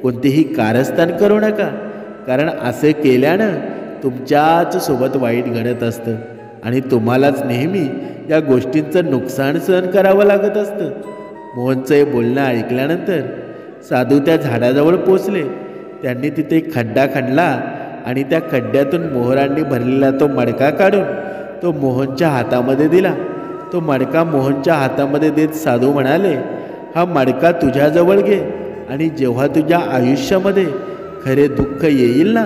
कोणतेही कारस्थान करू नका. कारण असे केल्यानं तुमच्याच सोबत वाईट घडत असतं आणि तुम्हालाच नेहमी या गोष्टींचं नुकसान सहन करावं लागत असतं. मोहनचं हे बोलणं ऐकल्यानंतर साधू त्या झाडाजवळ पोचले. त्यांनी तिथे खड्डा खणला आणि त्या खड्ड्यातून मोहरांनी भरलेला तो मडका काढून तो मोहनच्या हातामध्ये दिला. तो मडका मोहनच्या हातामध्ये देत साधू म्हणाले, हा मडका तुझ्याजवळ घे आणि जेव्हा तुझ्या आयुष्यामध्ये खरे दुःख येईल ना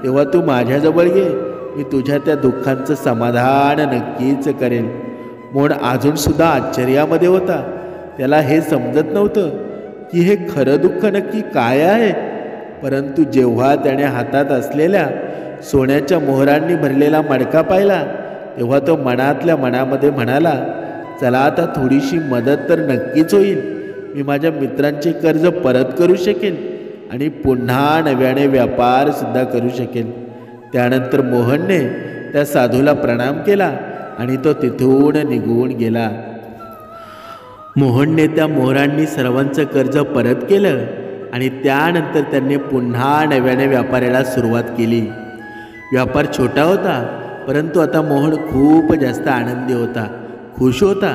तेव्हा तू माझ्याजवळ घे. मी तुझ्या त्या दुःखांचं समाधान नक्कीच करेन. मोहन अजूनसुद्धा आश्चर्यामध्ये होता. त्याला हे समजत नव्हतं की हे खरं दुःख नक्की काय आहे. परंतु जेव्हा त्याने हातात असलेल्या सोन्याच्या मोहरांनी भरलेला मडका पाहिला तेव्हा तो मनातल्या मनामध्ये म्हणाला, चला आता थोडीशी मदत तर नक्कीच होईल. मी माझ्या मित्रांचे कर्ज परत करू शकेन आणि पुन्हा नव्याने व्यापारसुद्धा करू शकेन. त्यानंतर मोहनने त्या साधूला प्रणाम केला आणि तो तिथून निघून गेला. मोहनने त्या मोहरांनी सर्वांचं कर्ज परत केलं आणि त्यानंतर त्यांनी पुन्हा नव्याने व्यापाराला सुरुवात केली. व्यापार छोटा होता, परंतु आता मोहन खूप जास्त आनंदी होता, खुश होता.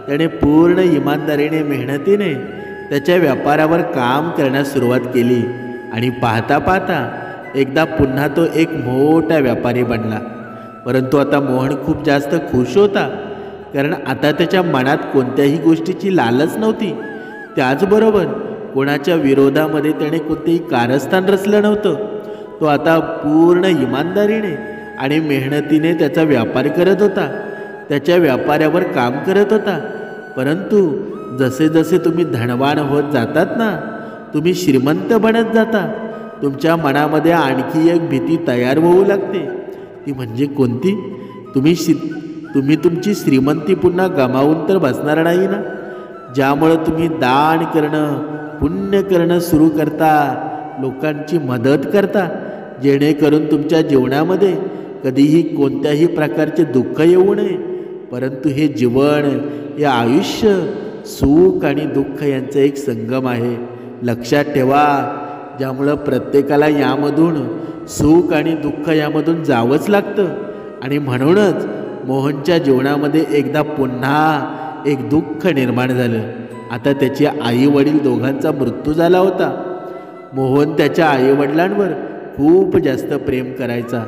त्याने पूर्ण इमानदारीने, मेहनतीने त्याच्या व्यापारावर काम करण्यास सुरुवात केली आणि पाहता पाहता एकदा पुन्हा तो एक मोठा व्यापारी बनला. परंतु आता मोहन खूप जास्त खुश होता, कारण आता त्याच्या मनात कोणत्याही गोष्टीची लालच नव्हती. त्याचबरोबर कोणाच्या विरोधामध्ये त्याने कोणतेही कारस्थान रचलं नव्हतं. तो आता पूर्ण इमानदारीने आणि मेहनतीने त्याचा व्यापार करत होता, त्याच्या व्यापारावर काम करत होता. परंतु जसे जसे तुम्ही धनवान होत जातात ना, तुम्ही श्रीमंत बनत जाता, तुमच्या मनामध्ये आणखी एक भीती तयार होऊ लागते. ती म्हणजे कोणती? तुम्ही तुमची श्रीमंती पुन्हा गमावून तर बसणार नाही ना. ज्यामुळं तुम्ही दान करणं, पुण्य करणं सुरू करता, लोकांची मदत करता, जेणेकरून तुमच्या जीवनामध्ये कधीही कोणत्याही प्रकारचे दुःख येऊ नये. परंतु हे जीवन, हे आयुष्य सुख आणि दुःख यांचा एक संगम आहे, लक्षात ठेवा. ज्यामुळं प्रत्येकाला यामधून सुख आणि दुःख यामधून जावंच लागतं. आणि म्हणूनच मोहनच्या जीवनामध्ये एकदा पुन्हा एक दुःख निर्माण झालं. आता त्याचे आई वडील दोघांचा मृत्यू झाला होता. मोहन त्याच्या आईवडिलांवर खूप जास्त प्रेम करायचा,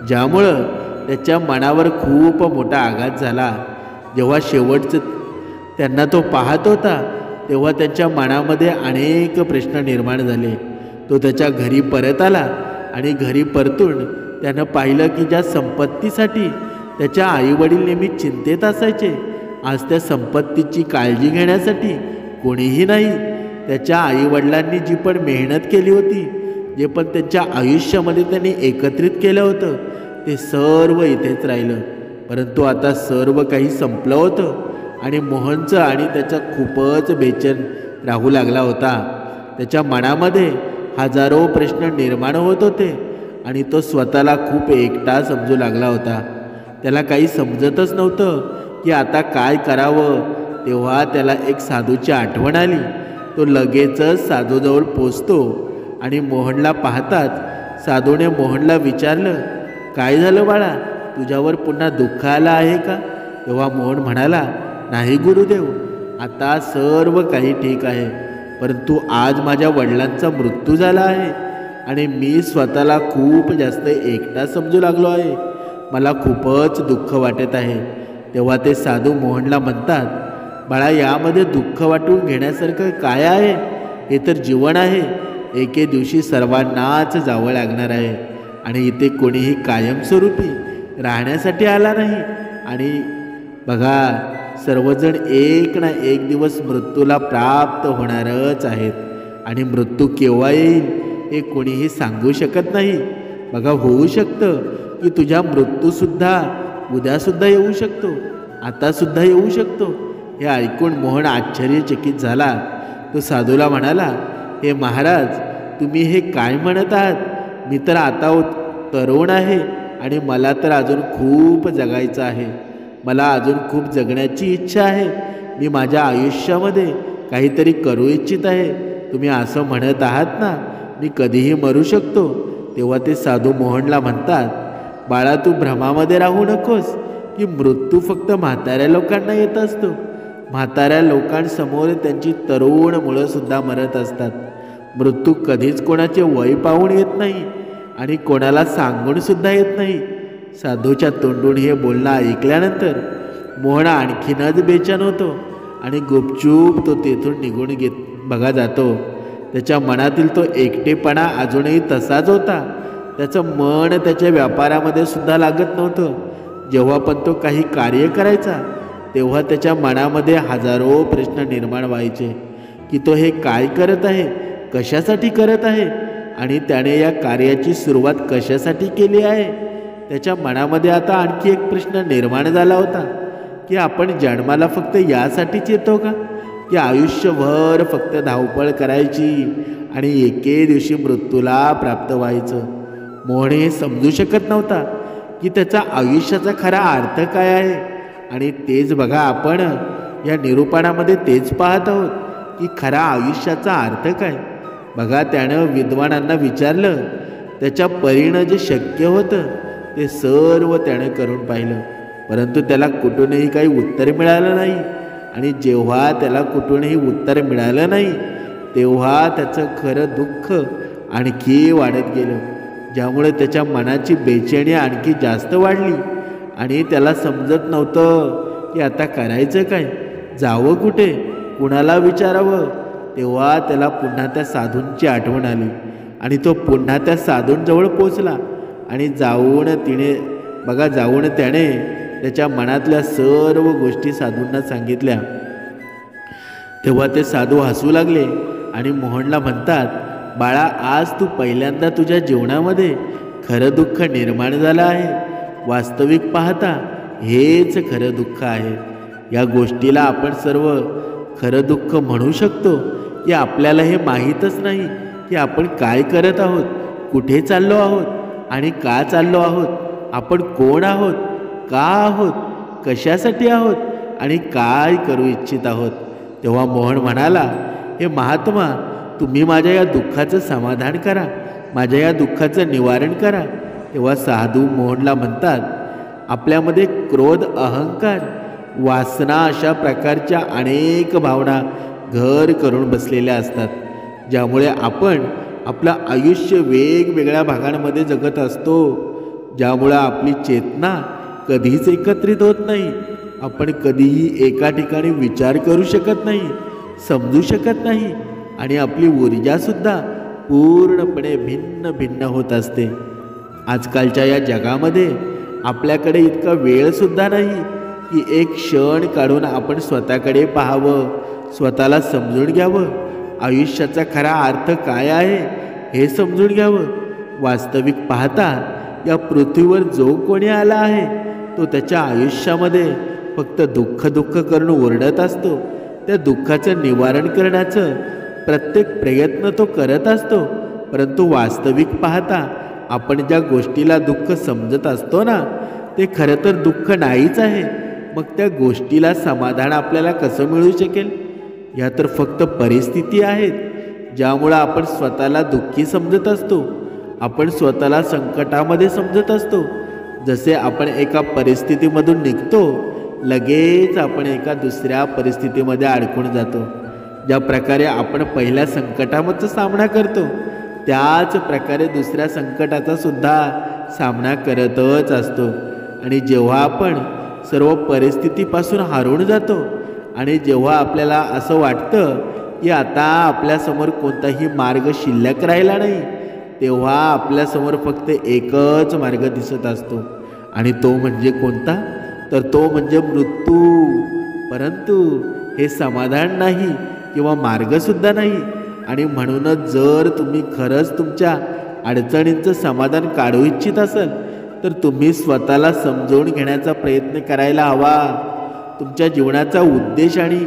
ज्यामुळं त्याच्या मनावर खूप मोठा आघात झाला. जेव्हा शेवटचं त्यांना तो पाहत होता तेव्हा त्याच्या मनामध्ये अनेक प्रश्न निर्माण झाले. तो त्याच्या घरी परत आला आणि घरी परतून त्यानं पाहिलं की ज्या संपत्तीसाठी त्याच्या आईवडील नेहमी चिंतेत असायचे, आज त्या संपत्तीची काळजी घेण्यासाठी कोणीही नाही. त्याच्या आईवडिलांनी जी पण मेहनत केली होती, जे पण त्यांच्या आयुष्यामध्ये त्यांनी एकत्रित केलं होतं, ते सर्व इथेच राहिलं. परंतु आता सर्व काही संपलं होतं आणि मोहनचं आणि त्याचा खूपच बेचैन राहू लागला होता. त्याच्या मनामध्ये हजारो प्रश्न निर्माण होत होते आणि तो स्वतःला खूप एकटा समजू लागला होता. त्याला काही समजतच नव्हतं की आता काय करावं. तेव्हा त्याला एक साधूची आठवण आली. तो लगेचच साधूजवळ पोचतो आणि मोहनला पाहताच साधूने मोहनला विचारलं, काय झालं बाळा, तुझ्यावर पुन्हा दुःख आलं आहे का? तेव्हा मोहन म्हणाला, नाही गुरुदेव, आता सर्व काही ठीक आहे, परंतु आज माझ्या वडिलांचा मृत्यू झाला आहे आणि मी स्वतःला खूप जास्त एकटा समजू लागलो आहे. मला खूपच दुःख वाटत आहे. तेव्हा ते साधू मोहनला म्हणतात, बाळा, यामध्ये दुःख वाटून घेण्यासारखं काय आहे? हे तर जीवन आहे. एके दिवशी सर्वांनाच जावं लागणार आहे आणि इथे कोणीही कायमस्वरूपी राहण्यासाठी आला नाही. आणि बघा, सर्वजण एक ना एक दिवस मृत्यूला प्राप्त होणारच आहेत आणि मृत्यू केव्हा येईल हे कोणीही सांगू शकत नाही. बघा, होऊ शकतं की तुझ्या मृत्यूसुद्धा उद्यासुद्धा येऊ शकतो, आतासुद्धा येऊ शकतो. हे ऐकून मोहन आश्चर्यचकित झाला. तो साधूला म्हणाला, हे महाराज, तुम्ही हे काय म्हणत आहात? मी तर आता तरुण आहे आणि मला तर अजून खूप जगायचं आहे. मला अजून खूप जगण्याची इच्छा आहे. मी माझ्या आयुष्यामध्ये काहीतरी करू इच्छित आहे. तुम्ही असं म्हणत आहात ना मी कधीही मरू शकतो. तेव्हा ते साधू मोहनला म्हणतात, बाळा तू भ्रमामध्ये राहू नकोस की मृत्यू फक्त म्हाताऱ्या लोकांना येत असतो. म्हाताऱ्या लोकांसमोर त्यांची तरुण मुलंसुद्धा मरत असतात. मृत्यू कधीच कोणाचे वय पाहून येत नाही आणि कोणाला सांगूनसुद्धा येत नाही. साधूच्या तोंडून हे बोलणं ऐकल्यानंतर मोहन आणखीनच बेचैन होतो आणि गुपचूप तो तेथून निघून बघा जातो. त्याच्या मनातील तो एकटेपणा अजूनही तसाच होता. त्याचं मन त्याच्या व्यापारामध्ये सुद्धा लागत नव्हतं. जेव्हा पण तो काही कार्य करायचा तेव्हा त्याच्या मनामध्ये हजारो प्रश्न निर्माण व्हायचे की तो हे काय करत आहे, कशासाठी करत आहे आणि त्याने या कार्याची सुरुवात कशासाठी केली आहे. त्याच्या मनामध्ये आता आणखी एक प्रश्न निर्माण झाला होता की आपण जन्माला फक्त यासाठीच येतो का, की आयुष्यभर फक्त धावपळ करायची आणि एके दिवशी मृत्यूला प्राप्त व्हायचं. मोहन हे समजू शकत नव्हता की त्याचा आयुष्याचा खरा अर्थ काय आहे. आणि तेच बघा आपण या निरूपणामध्ये तेच पाहत आहोत की खरा आयुष्याचा अर्थ काय. बघा त्यानं विद्वानांना विचारलं, त्याच्या परीनं जे शक्य होतं ते सर्व त्यानं करून पाहिलं, परंतु त्याला कुठूनही काही उत्तर मिळालं नाही. आणि जेव्हा त्याला कुठूनही उत्तर मिळालं नाही तेव्हा त्याचं खरं दुःख आणखी वाढत गेलं, ज्यामुळे त्याच्या मनाची बेचैनी आणखी जास्त वाढली. आणि त्याला समजत नव्हतं की आता करायचं काय, जावं कुठे, कुणाला विचारावं. तेव्हा त्याला पुन्हा त्या साधूंची आठवण आली आणि तो पुन्हा त्या साधूंजवळ पोचला आणि जाऊन त्याने त्याच्या मनातल्या सर्व गोष्टी साधूंना सांगितल्या. तेव्हा ते साधू हसू लागले आणि मोहनला म्हणतात, बाळा आज तू पहिल्यांदा तुझ्या जीवनामध्ये खरं दुःख निर्माण झालं आहे. वास्तविक पाहता हेच खरं दुःख आहे. या गोष्टीला आपण सर्व खरं दुःख म्हणू शकतो की आपल्याला हे माहीतच नाही की आपण काय करत आहोत, कुठे चाललो आहोत आणि का चाललो आहोत, आपण कोण आहोत, का आहोत, कशासाठी आहोत आणि काय करू इच्छित आहोत. तेव्हा मोहन म्हणाला, हे महात्मा तुम्ही माझ्या या दुःखाचं समाधान करा, माझ्या या दुःखाचं निवारण करा. तेव्हा साधू मोहनला म्हणतात, आपल्यामध्ये क्रोध, अहंकार, वासना अशा प्रकारच्या अनेक भावना घर करून बसलेल्या असतात, ज्यामुळे आपण आपलं आयुष्य वेगवेगळ्या भागांमध्ये जगत असतो, ज्यामुळे आपली चेतना कधीच एकत्रित होत नाही. आपण कधीही एका ठिकाणी विचार करू शकत नाही, समजू शकत नाही आणि आपली ऊर्जासुद्धा पूर्णपणे भिन्न भिन्न होत असते. आजकालच्या या जगामध्ये आपल्याकडे इतका वेळसुद्धा नाही की एक क्षण काढून आपण स्वतःकडे पाहावं, स्वतःला समजून घ्यावं, आयुष्याचा खरा अर्थ काय आहे हे समजून घ्यावं. वास्तविक पाहता या पृथ्वीवर जो कोणी आला आहे तो त्याच्या आयुष्यामध्ये फक्त दुःख करून ओरडत असतो. त्या दुःखाचं निवारण करण्याचं प्रत्येक प्रयत्न तो करत असतो, परंतु वास्तविक पाहता आपण ज्या गोष्टीला दुःख समजत असतो ना ते खरं तर दुःख नाहीच आहे. मग त्या गोष्टीला समाधान आपल्याला कसं मिळू शकेल. या तर फक्त परिस्थिती आहेत ज्यामुळं आपण स्वतःला दुःखी समजत असतो, आपण स्वतःला संकटामध्ये समजत असतो. जसे आपण एका परिस्थितीमधून निघतो लगेच आपण एका दुसऱ्या परिस्थितीमध्ये अडकून जातो. ज्या प्रकारे आपण पहिल्या संकटाचा सामना करतो त्याच प्रकारे दुसऱ्या संकटाचा सुद्धा सामना करतच असतो. आणि जेव्हा आपण सर्व परिस्थितीपासून हारून जातो आणि जेव्हा आपल्याला असं वाटतं की आता आपल्यासमोर कोणताही मार्ग शिल्लक राहिला नाही, तेव्हा आपल्यासमोर फक्त एकच मार्ग दिसत असतो आणि तो म्हणजे कोणता, तर तो म्हणजे मृत्यू. परंतु हे समाधान नाही किंवा मार्गसुद्धा नाही. आणि म्हणूनच जर तुम्ही खरंच तुमच्या अडचणींचं समाधान काढू इच्छित असाल तर तुम्ही स्वतःला समजून घेण्याचा प्रयत्न करायला हवा. तुमच्या जीवनाचा उद्देश आणि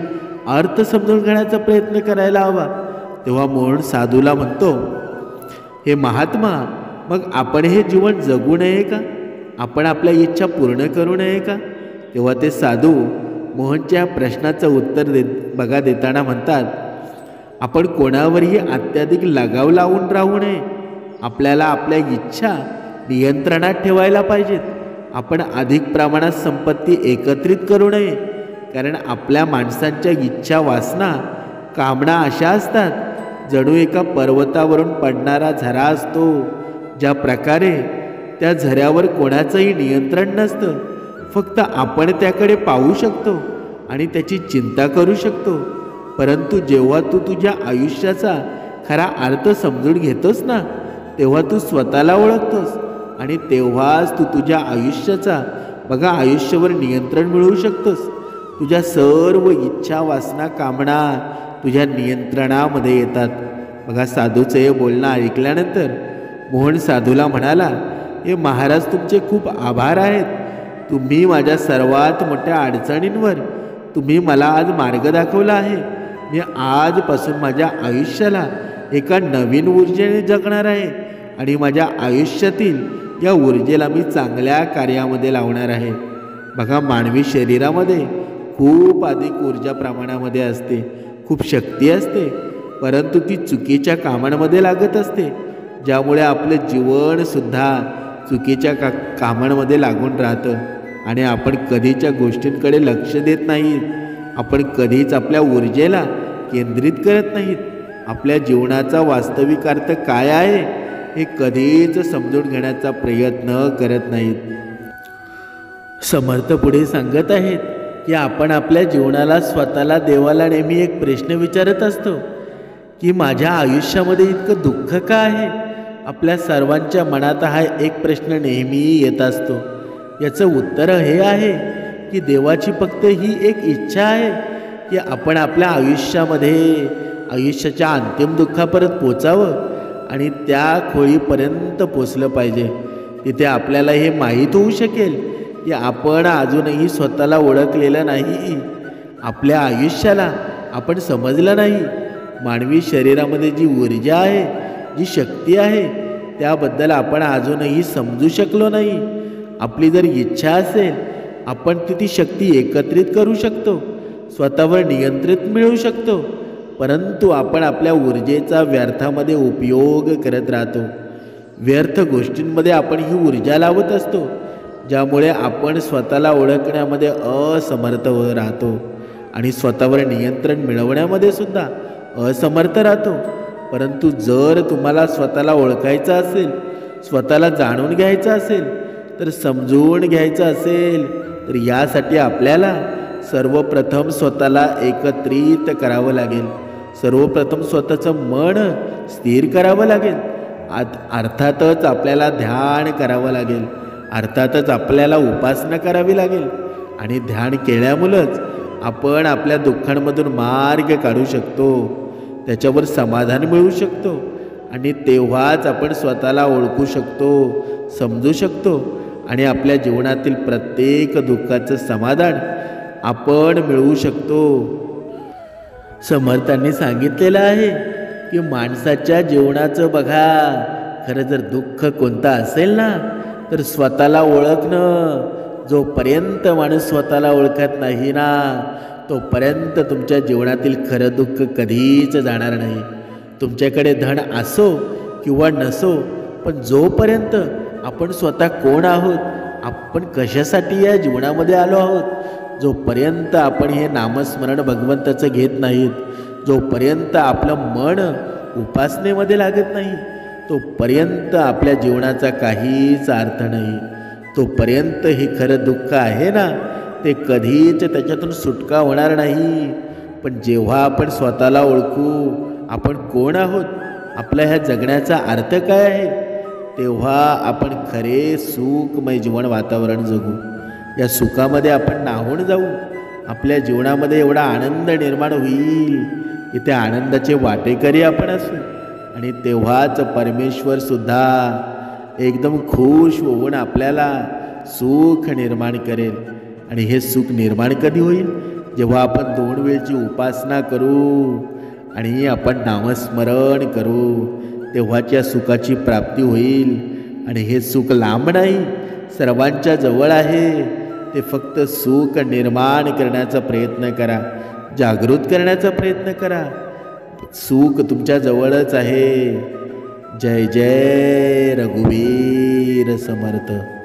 अर्थ समजून घेण्याचा प्रयत्न करायला हवा. तेव्हा मोहन साधूला म्हणतो, हे महात्मा मग आपण हे जीवन जगू नये का? आपण आपल्या इच्छा पूर्ण करू नये का? तेव्हा ते साधू मोहनच्या प्रश्नाचं उत्तर देताना म्हणतात, आपण कोणावरही अत्याधिक लगाव लावून राहू नये. आपल्याला आपल्या इच्छा नियंत्रणात ठेवायला पाहिजेत. आपण अधिक प्रमाणात संपत्ती एकत्रित करू नये, कारण आपल्या माणसांच्या इच्छा, वासना, कामना अशा असतात जणू एका पर्वतावरून पडणारा झरा असतो. ज्या प्रकारे त्या झऱ्यावर कोणाचंही नियंत्रण नसतं, फक्त आपण त्याकडे पाहू शकतो आणि त्याची चिंता करू शकतो. परंतु जेव्हा तू तुझ्या आयुष्याचा खरा अर्थ समजून घेतोस ना, तेव्हा तू स्वतःला ओळखतोस आणि तेव्हाच तू तुझ्या आयुष्याचा आयुष्यावर नियंत्रण मिळवू शकतोस. तुझ्या सर्व इच्छा, वासना, कामना तुझ्या नियंत्रणामध्ये येतात. साधूचं हे बोलणं ऐकल्यानंतर मोहन साधूला म्हणाला, हे महाराज, तुमचे खूप आभार आहेत. तुम्ही माझ्या सर्वात मोठ्या अडचणींवर तुम्ही मला आज मार्ग दाखवला आहे. मी आजपासून माझ्या आयुष्याला एका नवीन ऊर्जेने जगणार आहे आणि माझ्या आयुष्यातील या ऊर्जेला मी चांगल्या कार्यामध्ये लावणार आहे. मानवी शरीरामध्ये खूप अधिक ऊर्जा प्रमाणामध्ये असते, खूप शक्ती असते, परंतु ती चुकीच्या कामांमध्ये लागत असते, ज्यामुळे आपलं जीवनसुद्धा चुकीच्या कामांमध्ये लागून राहतं आणि आपण कधीच्या गोष्टींकडे लक्ष देत नाहीत. आपण कधीच आपल्या ऊर्जेला केंद्रित करत नाहीत. आपल्या जीवनाचा वास्तविक अर्थ काय आहे हे कधीच समजून घेण्याचा प्रयत्न करत नाहीत. समर्थ पुढे सांगत आहेत की आपण आपल्या जीवनाला, स्वतःला, देवाला नेहमी एक प्रश्न विचारत असतो की माझ्या आयुष्यामध्ये इतकं दुःख का आहे? आपल्या सर्वांच्या मनात हा एक प्रश्न नेहमी येत असतो. याचं उत्तर हे आहे की देवाची फक्त ही एक इच्छा आहे की आपण आपल्या आयुष्यामध्ये आयुष्याच्या अंतिम दुःखापर्यंत पोचावं आणि त्या खोळीपर्यंत पोचलं पाहिजे. तिथे आपल्याला हे माहीत होऊ शकेल की आपण अजूनही स्वतःला ओळखलेलं नाही. आपल्या आयुष्याला आपण समजलं नाही. मानवी शरीरामध्ये जी ऊर्जा आहे, जी शक्ती आहे, त्याबद्दल आपण अजूनही समजू शकलो नाही. आपली जर इच्छा असेल, आपण ती शक्ती एकत्रित करू शकतो, स्वतःवर नियंत्रित मिळवू शकतो. परंतु आपण आपल्या ऊर्जेचा व्यर्थामध्ये उपयोग करत राहतो. व्यर्थ गोष्टींमध्ये आपण ही ऊर्जा लावत असतो, ज्यामुळे आपण स्वतःला ओळखण्यामध्ये असमर्थ राहतो आणि स्वतःवर नियंत्रण मिळवण्यामध्ये सुद्धा असमर्थ राहतो. परंतु जर तुम्हाला स्वतःला ओळखायचं असेल, स्वतःला जाणून घ्यायचं असेल, तर समजून घ्यायचं असेल, तर यासाठी आपल्याला सर्वप्रथम स्वतःला एकत्रित करावं लागेल. सर्वप्रथम स्वतःचं मन स्थिर करावं लागेल. अर्थातच आपल्याला ध्यान करावं लागेल. अर्थातच आपल्याला उपासना करावी लागेल आणि ध्यान केल्यामुळंच आपण आपल्या दुःखांमधून मार्ग काढू शकतो, त्याच्यावर समाधान मिळवू शकतो आणि तेव्हाच आपण स्वतःला ओळखू शकतो, समजू शकतो आणि आपल्या जीवनातील प्रत्येक दुःखाचं समाधान आपण मिळवू शकतो. समर्थांनी सांगितलेलं आहे की माणसाच्या जीवनाचं खरं जर दुःख कोणतं असेल ना, तर स्वतःला ओळखणं. जोपर्यंत माणूस स्वतःला ओळखत नाही ना, तोपर्यंत तुमच्या जीवनातील खरं दुःख कधीच जाणार नाही. तुमच्याकडे धन असो किंवा नसो, पण जोपर्यंत आपण स्वतः कोण आहोत, आपण कशासाठी या जीवनामध्ये आलो आहोत, जोपर्यंत आपण हे नामस्मरण भगवंताचं घेत नाहीत, जोपर्यंत आपलं मन उपासनेमध्ये लागत नाही, तोपर्यंत आपल्या जीवनाचा काहीच अर्थ नाही. तोपर्यंत हे खरं दुःख आहे ना, ते कधीच त्याच्यातून सुटका होणार नाही. पण जेव्हा आपण स्वतःला ओळखू, आपण कोण आहोत, आपल्या ह्या जगण्याचा अर्थ काय आहे, तेव्हा आपण खरे सुखमय जीवन वातावरण जगू. या सुखामध्ये आपण न्हाऊन जाऊ. आपल्या जीवनामध्ये एवढा आनंद निर्माण होईल की त्या आनंदाचे वाटेकरी आपण असू आणि तेव्हाच परमेश्वरसुद्धा एकदम खुश होऊन आपल्याला सुख निर्माण करेल. आणि हे सुख निर्माण कधी होईल, जेव्हा आपण 2 वेळची उपासना करू आणि आपण नामस्मरण करू, तेव्हाच या सुखाची प्राप्ती होईल. आणि हे सुख लांब नाही, सर्वांच्या जवळ आहे. ते फक्त सुख निर्माण करण्याचा प्रयत्न करा, जागृत करण्याचा प्रयत्न करा. सुख तुमच्या जवळच आहे. जय जय रघुवीर समर्थ.